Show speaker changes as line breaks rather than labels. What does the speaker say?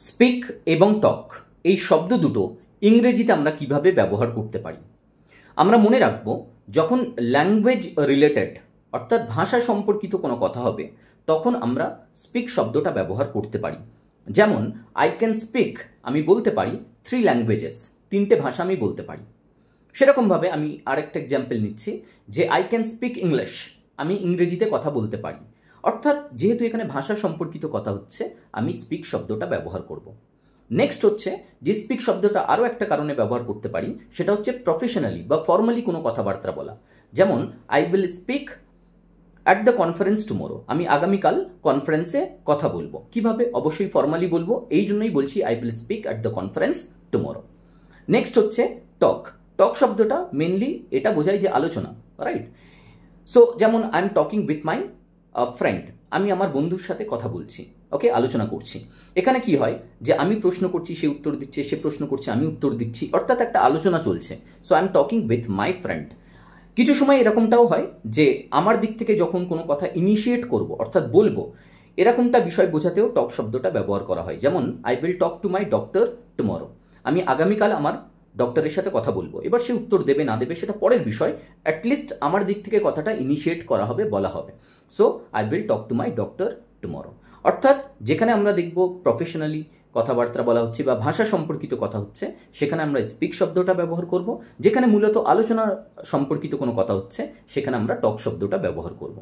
Speak এবং টক এই শব্দ দুটো ইংরেজিতে আমরা কিভাবে ব্যবহার করতে পারি। আমরা মনে রাখব, যখন ল্যাঙ্গুয়েজ রিলেটেড অর্থাৎ ভাষা সম্পর্কিত কোনো কথা হবে তখন আমরা স্পিক শব্দটা ব্যবহার করতে পারি। যেমন আই ক্যান স্পিক, আমি বলতে পারি 3 ল্যাঙ্গুয়েজেস, 3টে ভাষা আমি বলতে পারি। সেরকমভাবে আমি আরেকটা এক্সাম্পল নিচ্ছি যে আই ক্যান স্পিক ইংলিশ, আমি ইংরেজিতে কথা বলতে পারি। অর্থাৎ যেহেতু এখানে ভাষা সম্পর্কিত কথা হচ্ছে, আমি স্পিক শব্দটা ব্যবহার করব। নেক্সট হচ্ছে যে স্পিক শব্দটা আরও একটা কারণে ব্যবহার করতে পারি, সেটা হচ্ছে প্রফেশনালি বা ফর্মালি কোনো কথাবার্তা বলা। যেমন I will speak at the conference tomorrow, আমি আগামীকাল কনফারেন্সে কথা বলবো। কিভাবে? অবশ্যই ফর্মালি বলবো, এই জন্যই বলছি I will speak at the conference tomorrow. Next হচ্ছে টক। টক শব্দটা মেনলি এটা বোঝায় যে আলোচনা, রাইট? সো যেমন I am talking with my friend, আমি আমার বন্ধুর সাথে কথা বলছি, ওকে, আলোচনা করছি। এখানে কি হয় যে আমি প্রশ্ন করছি, সে উত্তর দিচ্ছে, সে প্রশ্ন করছে, আমি উত্তর দিচ্ছি, অর্থাৎ একটা আলোচনা চলছে। So I am talking with my friend. কিছু সময় এরকমটাও হয় যে আমার দিক থেকে যখন কোনো কথা ইনিশিয়েট করব অর্থাৎ বলবো, এরকমটা বিষয় বোঝাতেও টক শব্দটা ব্যবহার করা হয়। যেমন I will talk to my doctor tomorrow, আমি আগামীকাল আমার ডক্টরের সাথে কথা বলবো। এবার সে উত্তর দেবে না দেবে সেটা পরের বিষয়, অ্যাটলিস্ট আমার দিক থেকে কথাটা ইনিশিয়েট করা হবে, বলা হবে। So I will talk to my doctor tomorrow. অর্থাৎ যেখানে আমরা দেখব প্রফেশনালি কথাবার্তা বলা হচ্ছে বা ভাষা সম্পর্কিত কথা হচ্ছে, সেখানে আমরা স্পিক শব্দটা ব্যবহার করব। যেখানে মূলত আলোচনা সম্পর্কিত কোনো কথা হচ্ছে, সেখানে আমরা টক শব্দটা ব্যবহার করব।